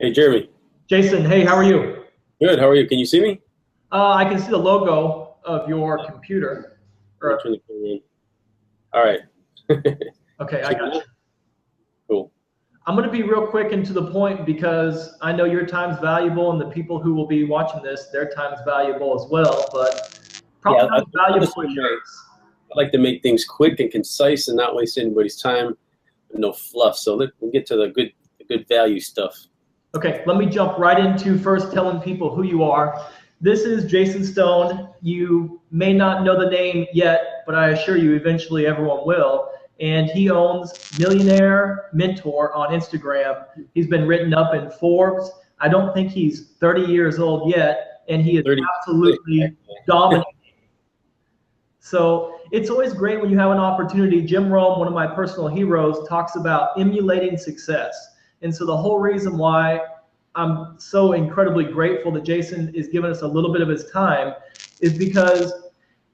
Hey, Jeremy. Jason, hey, how are you? Good. How are you? Can you see me? I can see the logo of your computer. Let me Or, turn the camera on. All right. okay, I Check it got out. you. Cool. I'm going to be real quick and to the point because I know your time's valuable and the people who will be watching this, their time's valuable as well, but Yeah, probably not as the valuable as same way. yours. I like to make things quick and concise and not waste anybody's time. No fluff. So we'll get to the good value stuff. Okay, let me jump right into first telling people who you are. This is Jason Stone. You may not know the name yet, but I assure you eventually everyone will. And he owns Millionaire Mentor on Instagram. He's been written up in Forbes. I don't think he's 30 years old yet, and he is 36, absolutely actually. dominating. So it's always great when you have an opportunity. Jim Rome, one of my personal heroes, talks about emulating success. And so the whole reason why I'm so incredibly grateful that Jason is giving us a little bit of his time is because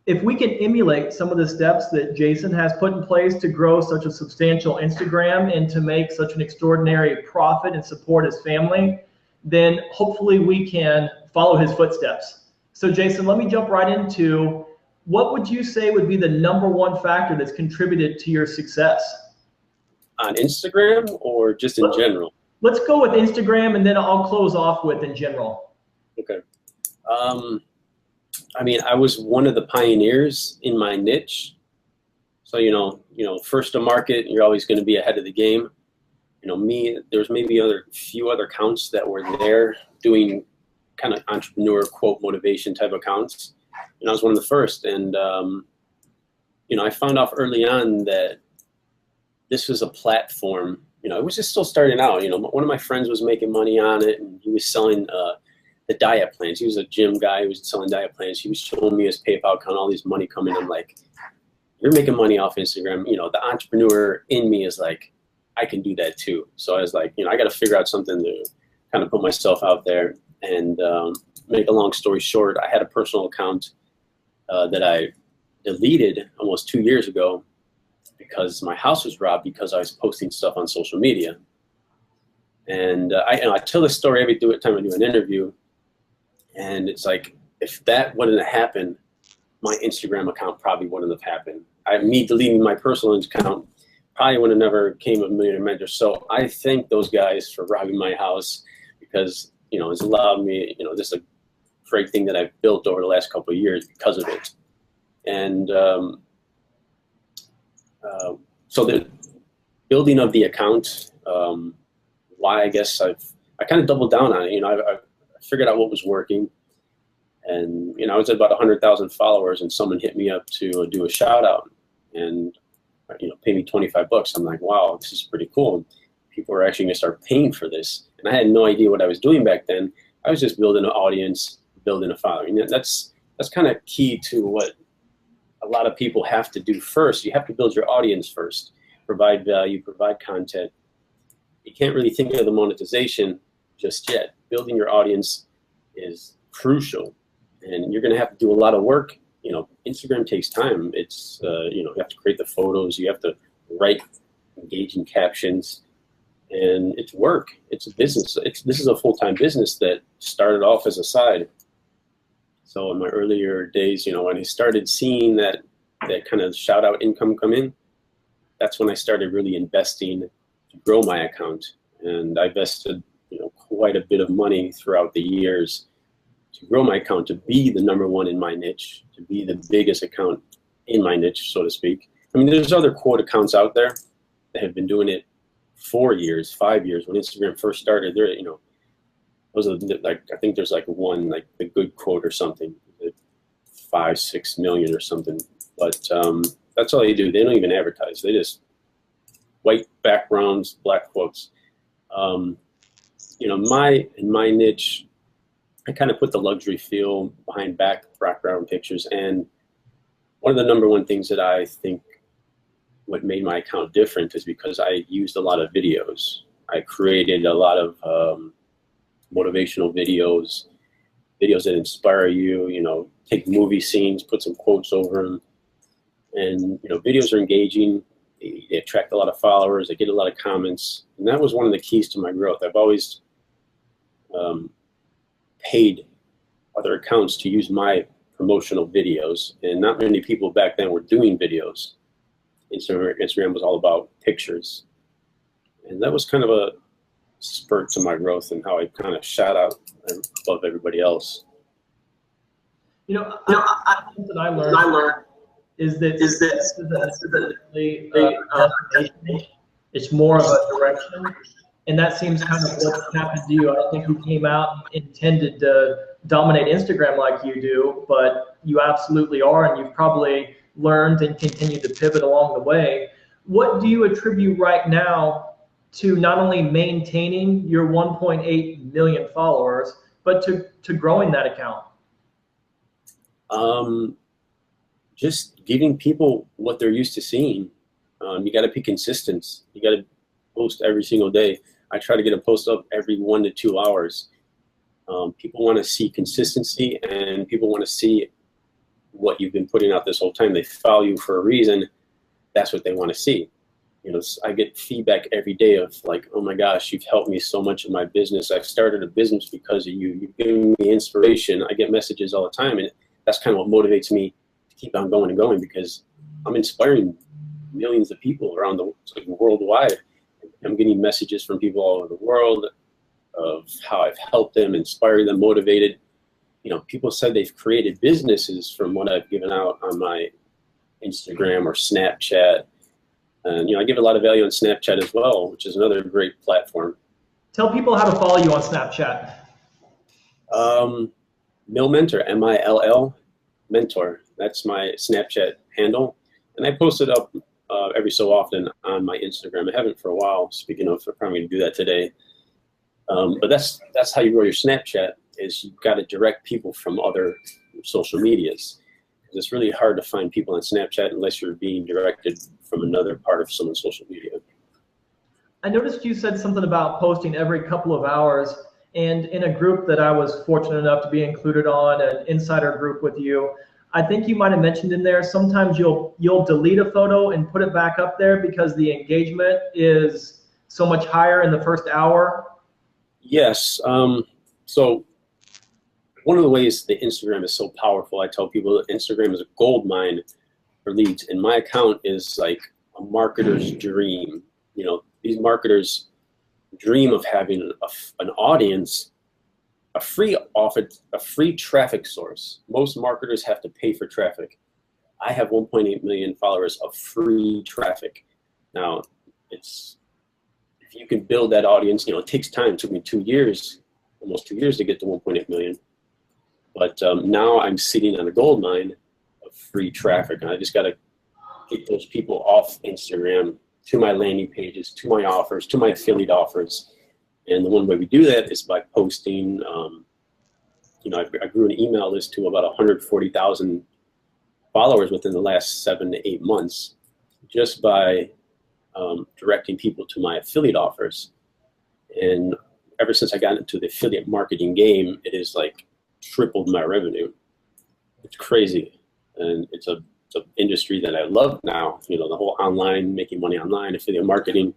if we can emulate some of the steps that Jason has put in place to grow such a substantial Instagram and to make such an extraordinary profit and support his family, then hopefully we can follow his footsteps. So Jason, let me jump right into what would you say would be the number one factor that's contributed to your success? On Instagram or just in general? Let's go with Instagram and then I'll close off with in general. Okay. Um, I mean, I was one of the pioneers in my niche. So, first to market, you're always going to be ahead of the game. There's maybe few other accounts that were there doing kind of entrepreneur quote motivation type accounts. I was one of the first. And, I found off early on that this was a platform, it was just still starting out. One of my friends was making money on it and he was selling the diet plans. He was a gym guy who was selling diet plans. He was showing me his PayPal account, all these money coming. I'm like, you're making money off Instagram. The entrepreneur in me is like, I can do that too. So I was like, I got to figure out something to kind of put myself out there. And make a long story short, I had a personal account that I deleted almost 2 years ago because my house was robbed because I was posting stuff on social media. And I tell this story every time I do an interview. And it's like, if that wouldn't have happened, my Instagram account probably wouldn't have happened. Me deleting my personal account probably would have never came of Millionaire Mentor. So I thank those guys for robbing my house because, it's allowed me, this is a great thing that I've built over the last couple of years because of it. And so the building of the account, why I guess I kind of doubled down on it. I figured out what was working. And, I was at about 100,000 followers and someone hit me up to do a shout out and, pay me $25. I'm like, wow, this is pretty cool. People are actually going to start paying for this. And I had no idea what I was doing back then. I was just building an audience, building a following. That's kind of key to what a lot of people have to do first. You have to build your audience first, provide value, provide content. You can't really think of the monetization just yet. Building your audience is crucial. And you're going to have to do a lot of work. Instagram takes time. It's, you have to create the photos. You have to write engaging captions. And it's work. It's a business. This is a full-time business that started off as a side. So in my earlier days, when I started seeing that kind of shout-out income come in, that's when I started really investing to grow my account. And I invested, quite a bit of money throughout the years to grow my account, to be the number one in my niche, to be the biggest account in my niche, so to speak. I mean, there's other quote accounts out there that have been doing it 4 years, 5 years. When Instagram first started, those are like, I think there's like one, like the good quote or something, 5-6 million or something. But that's all they do. They don't even advertise. They just white backgrounds, black quotes. In my niche, I kind of put the luxury feel behind background pictures. And one of the number one things that I think what made my account different is because I used a lot of videos. I created a lot of motivational videos that inspire you, take movie scenes, put some quotes over them. And, videos are engaging. They attract a lot of followers. They get a lot of comments. And that was one of the keys to my growth. I've always paid other accounts to use my promotional videos, and not many people back then were doing videos. Instagram was all about pictures, and that was kind of a spurt to my growth and how I kind of shot out above everybody else. Something I learned is that it's more of a direction, and that seems kind of what happened to you. I don't think you came out intended to dominate Instagram like you do, but you absolutely are, and you've probably learned and continued to pivot along the way. What do you attribute right now to not only maintaining your 1.8 million followers, but to growing that account? Just giving people what they're used to seeing. You got to be consistent. You got to post every single day. I try to get a post up every 1 to 2 hours. People want to see consistency, and people want to see what you've been putting out this whole time. They follow you for a reason. That's what they want to see. I get feedback every day of like, oh my gosh, you've helped me so much in my business. I've started a business because of you. You've given me inspiration. I get messages all the time, and that's kind of what motivates me to keep on going and going, because I'm inspiring millions of people around worldwide. I'm getting messages from people all over the world of how I've helped them, inspired them, motivated. People said they've created businesses from what I've given out on my Instagram or Snapchat. And, I give a lot of value on Snapchat as well, which is another great platform. Tell people how to follow you on Snapchat. Mill Mentor, MILL Mentor. That's my Snapchat handle. And I post it up every so often on my Instagram. I haven't for a while. Speaking of, I'm probably going to do that today. But that's how you grow your Snapchat, is you've got to direct people from other social medias. It's really hard to find people on Snapchat unless you're being directed from another part of someone's social media. I noticed you said something about posting every couple of hours, and in a group that I was fortunate enough to be included on, an insider group with you, I think you might have mentioned in there, sometimes you'll delete a photo and put it back up there because the engagement is so much higher in the first hour. Yes. So one of the ways that Instagram is so powerful, I tell people that Instagram is a gold mine for leads, and my account is like a marketer's dream. These marketers dream of having an audience, a free traffic source. Most marketers have to pay for traffic. I have 1.8 million followers of free traffic. Now, if you can build that audience, it takes time. It took me 2 years, almost 2 years to get to 1.8 million. But now I'm sitting on a gold mine of free traffic, and I just got to get those people off Instagram to my landing pages, to my offers, to my affiliate offers. And the one way we do that is by posting. I grew an email list to about 140,000 followers within the last 7 to 8 months, just by directing people to my affiliate offers. And ever since I got into the affiliate marketing game, it is like tripled my revenue. It's crazy, and it's an industry that I love now. The whole online, making money online, affiliate marketing,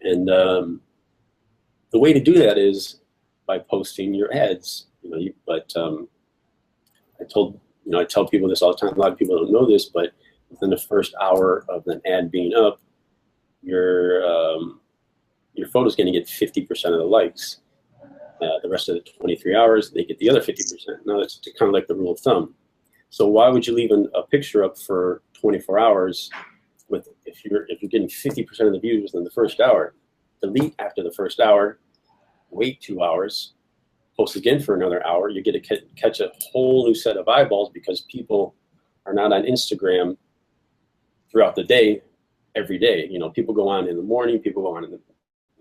and the way to do that is by posting your ads. I tell people this all the time. A lot of people don't know this, but within the first hour of an ad being up, your photo's going to get 50% of the likes. The rest of the 23 hours, they get the other 50%. Now, that's kind of like the rule of thumb. So why would you leave a picture up for 24 hours if you're getting 50% of the views within the first hour? Delete after the first hour, wait 2 hours, post again for another hour. You get to catch a whole new set of eyeballs, because people are not on Instagram throughout the day, every day. People go on in the morning, people go on in the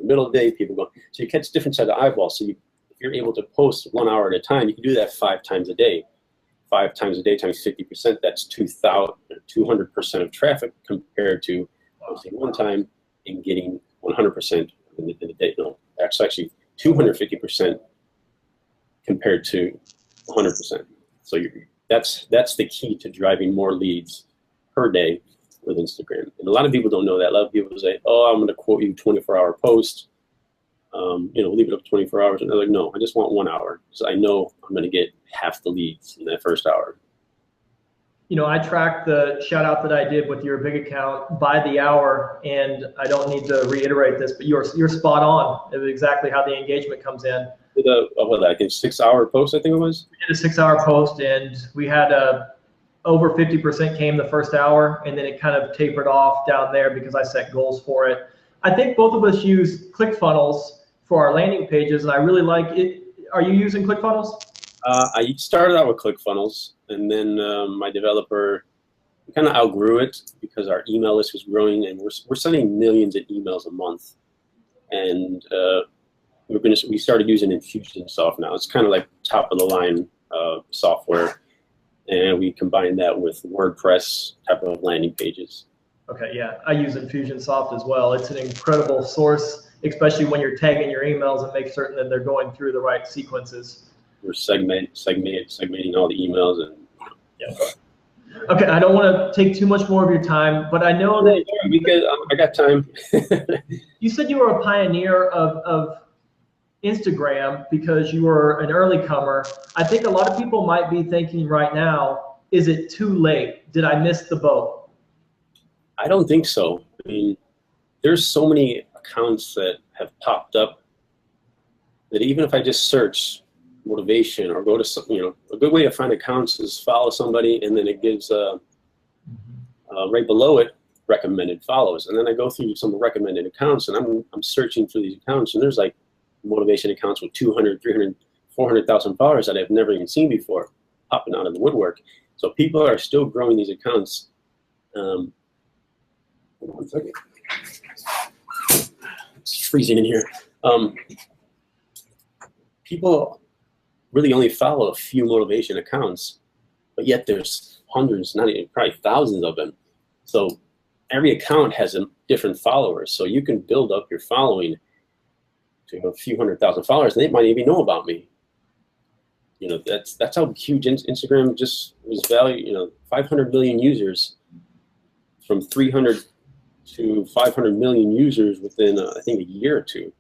middle of the day, so you catch a different set of eyeballs. So if you're able to post 1 hour at a time, you can do that 5 times a day. 5 times a day times 50%, that's 200% of traffic, compared to posting one time and getting 100% in the day. No, that's actually 250% compared to 100%. So that's the key to driving more leads per day with Instagram. And a lot of people don't know that. A lot of people say, oh, I'm going to quote you 24-hour post. Leave it up 24 hours. And they're like, no, I just want 1 hour. So I know I'm going to get half the leads in that first hour. I tracked the shout out that I did with your big account by the hour, and I don't need to reiterate this, but you're spot on of exactly how the engagement comes in. With I think 6 hour post, I think it was. We did a 6 hour post, and we had over 50% came the first hour, and then it kind of tapered off down there because I set goals for it. I think both of us use ClickFunnels for our landing pages, and I really like it. Are you using ClickFunnels? I started out with ClickFunnels, and then my developer kind of outgrew it because our email list was growing, and we're sending millions of emails a month. And we started using Infusionsoft now. It's kind of like top of the line software, and we combined that with WordPress type of landing pages. Okay, yeah, I use Infusionsoft as well. It's an incredible source, especially when you're tagging your emails and make certain that they're going through the right sequences. We're segmenting all the emails, and yeah. Okay, I don't want to take too much more of your time, but I know that I got time. You said you were a pioneer of Instagram because you were an early comer. I think a lot of people might be thinking right now, is it too late? Did I miss the boat? I don't think so. I mean, there's so many accounts that have popped up that even if I just search motivation or go to a good way to find accounts is follow somebody, and then it gives right below it recommended follows, and then I go through some recommended accounts, and I'm searching through these accounts, and there's like motivation accounts with 200, 300, 400,000 followers that I've never even seen before popping out of the woodwork. So people are still growing these accounts. Hold on 1 second. It's freezing in here. People really only follow a few motivation accounts, but yet there's hundreds, not even, probably thousands of them. So every account has a different followers. So you can build up your following to a few 100,000 followers, and they might even know about me. That's how huge Instagram just was valued. 500 million users, from 300 to 500 million users within I think a year or two.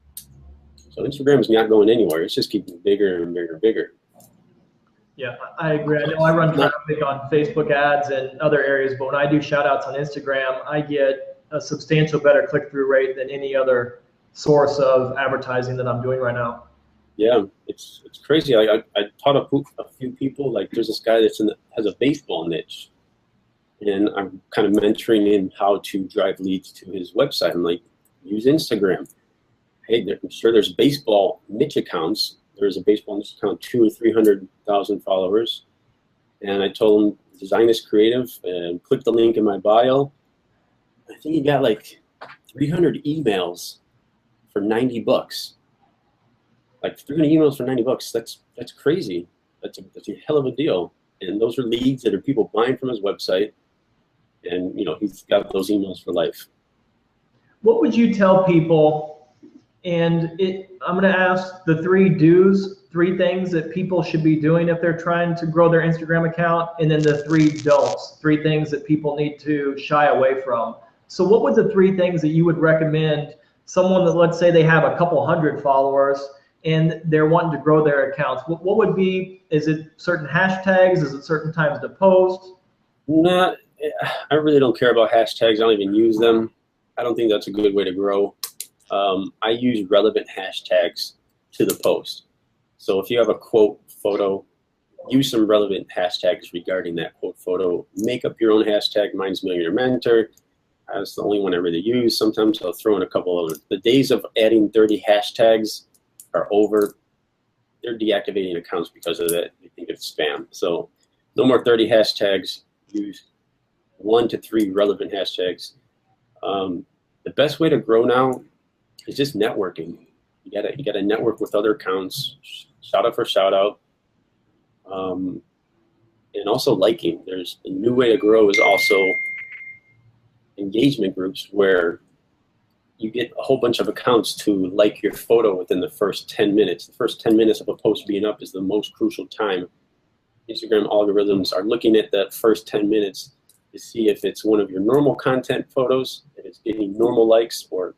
So Instagram is not going anywhere. It's just keeping bigger and bigger and bigger. Yeah, I agree. I know I run traffic on Facebook ads and other areas, but when I do shout outs on Instagram, I get a substantial better click-through rate than any other source of advertising that I'm doing right now. Yeah, it's crazy. I taught a few people, like there's this guy that's has a baseball niche, and I'm kind of mentoring him how to drive leads to his website. I'm like, use Instagram. Hey, I'm sure there's baseball niche accounts. There's a baseball niche account, 200,000 or 300,000 followers. And I told him, design this creative and click the link in my bio. I think he got like 300 emails for $90. Like 300 emails for $90. That's crazy. That's a hell of a deal. And those are leads that are people buying from his website. And he's got those emails for life. What would you tell people? And I'm going to ask the 3 do's, 3 things that people should be doing if they're trying to grow their Instagram account, and then the 3 don'ts, 3 things that people need to shy away from. So what would the 3 things that you would recommend someone that, let's say they have a couple hundred followers and they're wanting to grow their accounts? What would be, is it certain hashtags? Is it certain times to post? No, I really don't care about hashtags. I don't even use them. I don't think that's a good way to grow. I use relevant hashtags to the post. So if you have a quote photo, use some relevant hashtags regarding that quote photo. Make up your own hashtag. Mine's Millionaire Mentor. That's the only one I really use. Sometimes I'll throw in a couple of them. The days of adding 30 hashtags are over. They're deactivating accounts because of that. They think it's spam. So no more 30 hashtags. Use 1 to 3 relevant hashtags. The best way to grow now is just networking. You gotta network with other accounts, shout out for shout out, and also liking. There's a new way to grow is also engagement groups where you get a whole bunch of accounts to like your photo within the first 10 minutes. The first 10 minutes of a post being up is the most crucial time. Instagram algorithms are looking at that first 10 minutes to see if it's one of your normal content photos, if it's getting normal likes or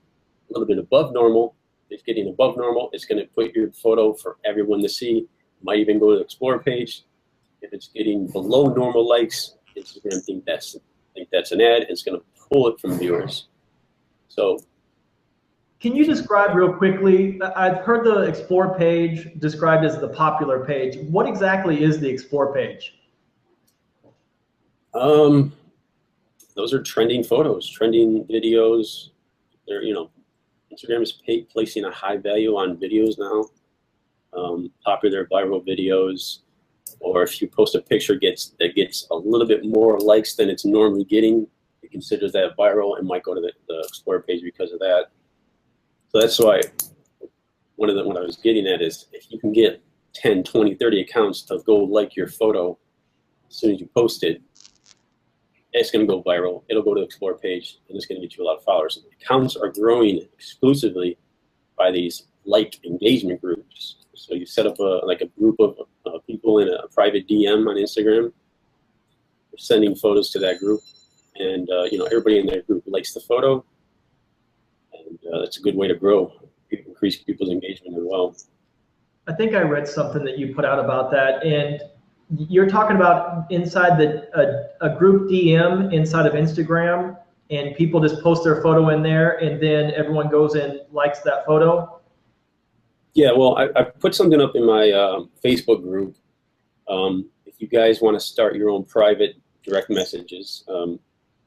a little bit above normal, it's getting above normal, it's going to put your photo for everyone to see. Might even go to the Explore page. If it's getting below normal likes, Instagram think that's an ad. It's going to pull it from viewers. So, can you describe real quickly? I've heard the Explore page described as the popular page. What exactly is the Explore page? Those are trending photos, trending videos. They're, Instagram is placing a high value on videos now. Popular viral videos, or if you post a picture that gets a little bit more likes than it's normally getting, it considers that viral and might go to the Explore page because of that. So that's why what I was getting at is, if you can get 10, 20, 30 accounts to go like your photo as soon as you post it, it's going to go viral. It'll go to the Explore page, and it's going to get you a lot of followers. Accounts are growing exclusively by these like engagement groups. So you set up a group of people in a private DM on Instagram. You're sending photos to that group, and everybody in that group likes the photo, and that's a good way to grow, increase people's engagement as well. I think I read something that you put out about that, and you're talking about inside a group DM inside of Instagram, and people just post their photo in there, and then everyone goes and likes that photo. Yeah, well, I put something up in my Facebook group. If you guys want to start your own private direct messages,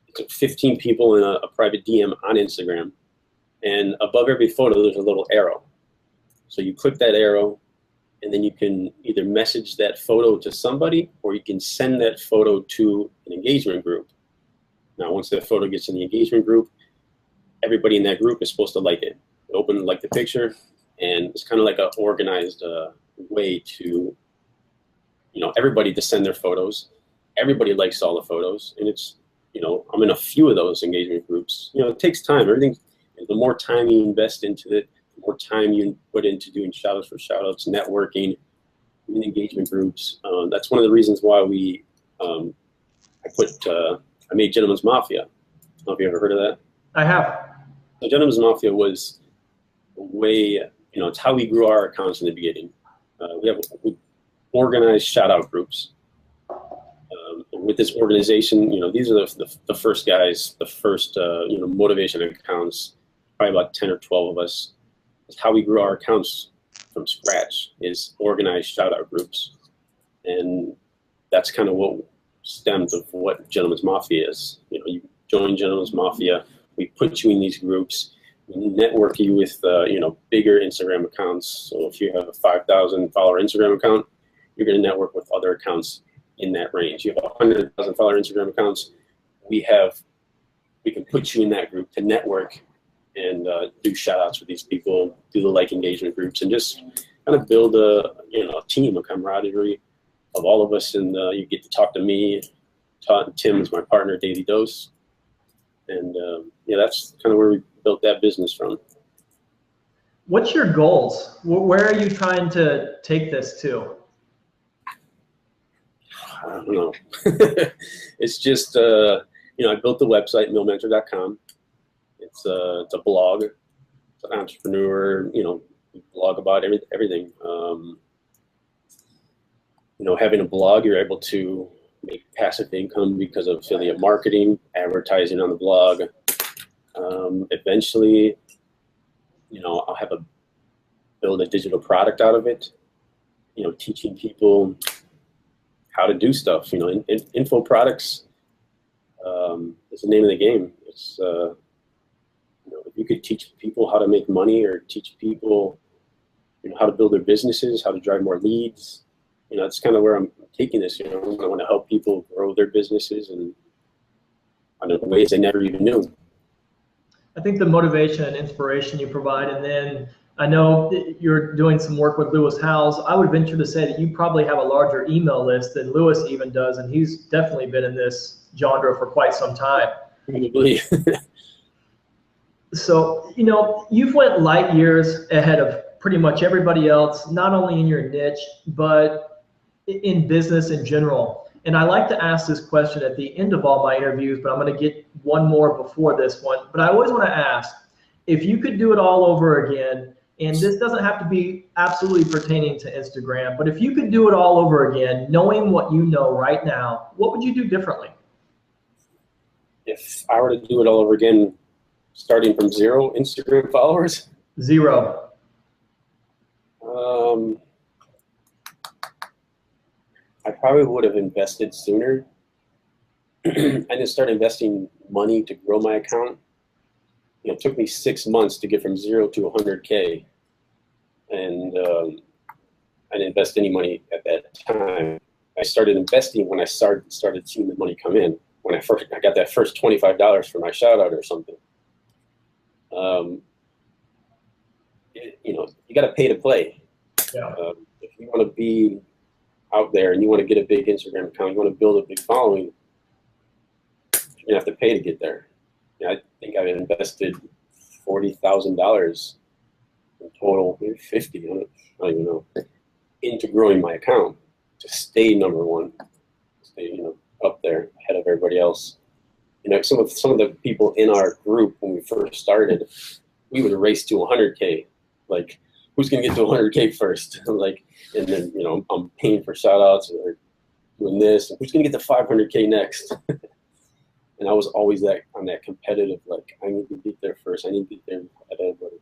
it's 15 people in a private DM on Instagram, and above every photo there's a little arrow. So you click that arrow, and then you can either message that photo to somebody, or you can send that photo to an engagement group. Now, once that photo gets in the engagement group, everybody in that group is supposed to like it. Open, like the picture, and it's kind of like an organized way to, everybody to send their photos. Everybody likes all the photos, and it's, I'm in a few of those engagement groups. It takes time. Everything, the more time you invest into it, the more time you put into doing shout-outs for shout-outs, networking, in engagement groups. That's one of the reasons why I made Gentleman's Mafia. I don't know if you ever heard of that. I have. So Gentleman's Mafia was a way, it's how we grew our accounts in the beginning. We organized shout-out groups. With this organization, these are the first guys, the first, motivation accounts, probably about 10 or 12 of us. It's how we grew our accounts from scratch, is organized shout-out groups. And that's kind of what stems of what Gentleman's Mafia is. You join Gentleman's Mafia, we put you in these groups, we network you with, bigger Instagram accounts. So if you have a 5,000 follower Instagram account, you're going to network with other accounts in that range. You have 100,000 follower Instagram accounts, we can put you in that group to network and do shout-outs with these people, do the like engagement groups, and just kind of build a team, a camaraderie of all of us. And you get to talk to me. Tim is my partner, Daily Dose, and that's kind of where we built that business from. What's your goals? Where are you trying to take this to? I don't know. It's just I built the website millmentor.com. It's a blog. It's an entrepreneur, blog about everything. Having a blog, you're able to make passive income because of affiliate marketing, advertising on the blog. Eventually, I'll build a digital product out of it, teaching people how to do stuff. Info products is the name of the game. It's if you could teach people how to make money, or teach people how to build their businesses, how to drive more leads, that's kind of where I'm taking this. I want to help people grow their businesses and in ways they never even knew. I think the motivation and inspiration you provide, and then I know you're doing some work with Lewis Howes. I would venture to say that you probably have a larger email list than Lewis even does, and he's definitely been in this genre for quite some time. Probably. So, you've went light years ahead of pretty much everybody else, not only in your niche, but in business in general. And I like to ask this question at the end of all my interviews, but I'm going to get one more before this one. But I always want to ask, if you could do it all over again And this doesn't have to be absolutely pertaining to Instagram, but if you could do it all over again, knowing what you know right now, what would you do differently? If I were to do it all over again, starting from 0 Instagram followers? 0. I probably would have invested sooner. I didn't start investing money to grow my account. It took me 6 months to get from 0 to 100K. And I didn't invest any money at that time. I started investing when I started seeing the money come in. When I got that first $25 for my shout out or something. You got to pay to play. Yeah. If you want to be out there and you want to get a big Instagram account, you want to build a big following, you're gonna have to pay to get there. I think I've invested $40,000 in total, maybe 50. I don't even know, into growing my account to stay number one, stay up there ahead of everybody else. Some of the people in our group when we first started, we would race to 100K. Like, who's gonna get to 100K first? And then I'm paying for shout outs or doing this, and who's gonna get to 500K next? And I was always on that competitive, like, I need to get there first. I need to get there ahead of everybody.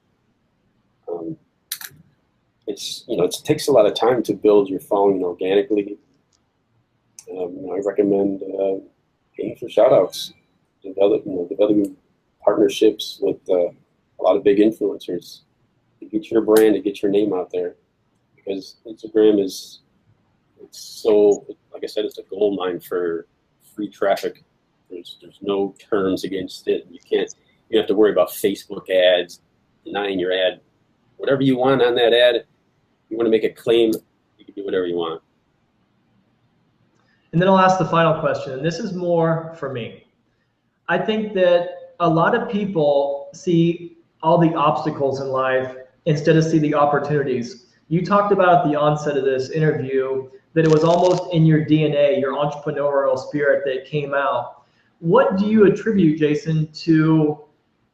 It takes a lot of time to build your following organically. I recommend paying for shout outs, developing partnerships with a lot of big influencers to get your brand, to get your name out there. Because Instagram it's so, like I said, it's a gold mine for free traffic. There's no terms against it. You have to worry about Facebook ads, denying your ad. Whatever you want on that ad, you want to make a claim, you can do whatever you want. And then I'll ask the final question, and this is more for me. I think that a lot of people see all the obstacles in life instead of see the opportunities. You talked about at the onset of this interview that it was almost in your DNA, your entrepreneurial spirit that came out. What do you attribute, Jason, to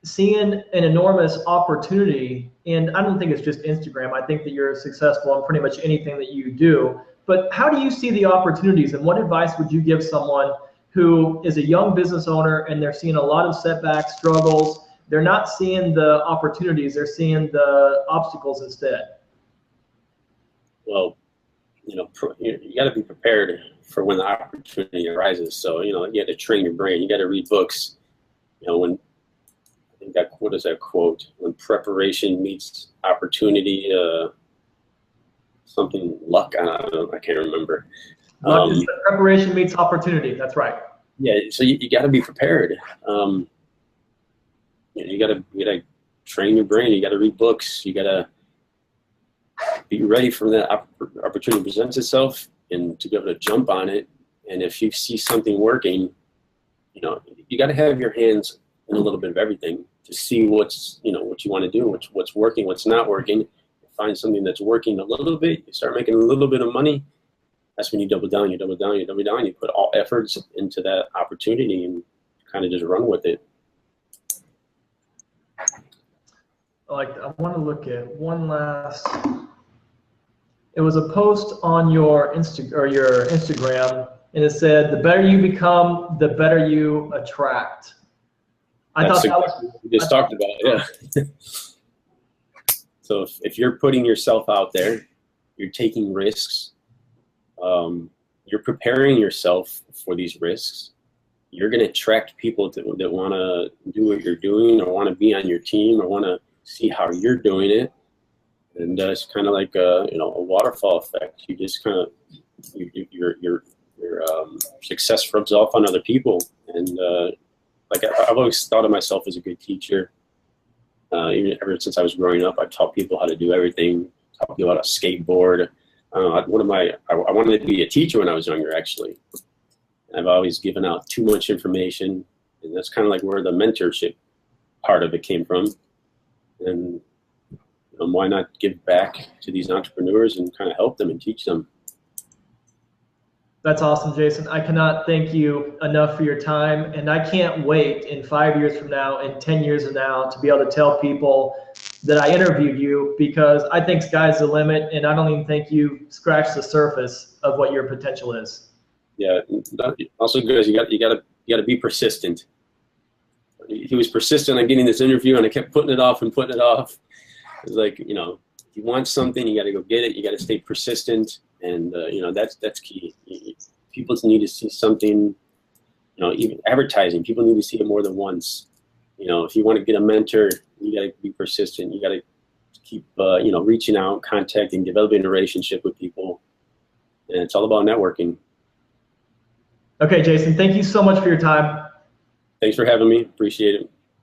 seeing an enormous opportunity? And I don't think it's just Instagram. I think that you're successful in pretty much anything that you do. But how do you see the opportunities, and what advice would you give someone who is a young business owner and they're seeing a lot of setbacks, struggles? They're not seeing the opportunities, they're seeing the obstacles instead. Well, you got to be prepared for when the opportunity arises. So, you have to train your brain. You got to read books. What is that quote? When preparation meets opportunity, something luck. I don't know. I can't remember. Preparation meets opportunity. That's right. Yeah. So you got to be prepared. You got to train your brain. You got to read books. You got to be ready for that opportunity presents itself and to be able to jump on it. And if you see something working, you got to have your hands in a little bit of everything to see what you want to do, what's working, what's not working. Find something that's working a little bit. You start making a little bit of money. That's when you double down. You put all efforts into that opportunity and kind of just run with it. I want to look at one last. It was a post on your Instagram, and it said, "The better you become, the better you attract." I thought that was we just talked about it, yeah. So if you're putting yourself out there, you're taking risks, you're preparing yourself for these risks, you're going to attract people that want to do what you're doing or want to be on your team or want to see how you're doing it. And it's kind of like a waterfall effect. You just kind of your success rubs off on other people. And I've always thought of myself as a good teacher. Even ever since I was growing up, I taught people how to do everything. Taught people how to skateboard. I wanted to be a teacher when I was younger, actually. I've always given out too much information, and that's kind of like where the mentorship part of it came from. And why not give back to these entrepreneurs and kind of help them and teach them? That's awesome, Jason. I cannot thank you enough for your time, and I can't wait in 5 years from now and 10 years from now to be able to tell people that I interviewed you, because I think sky's the limit, and I don't even think you scratched the surface of what your potential is. Yeah. Also, guys, you got to be persistent. He was persistent on getting this interview, and I kept putting it off and putting it off. It was like, you know, if you want something, you got to go get it. You got to stay persistent, and you know, that's key. People need to see something. You know, even advertising, people need to see it more than once. You know, if you want to get a mentor, you got to be persistent. You got to keep, you know, reaching out, contacting, developing a relationship with people, and it's all about networking. Okay, Jason, thank you so much for your time. Thanks for having me. Appreciate it.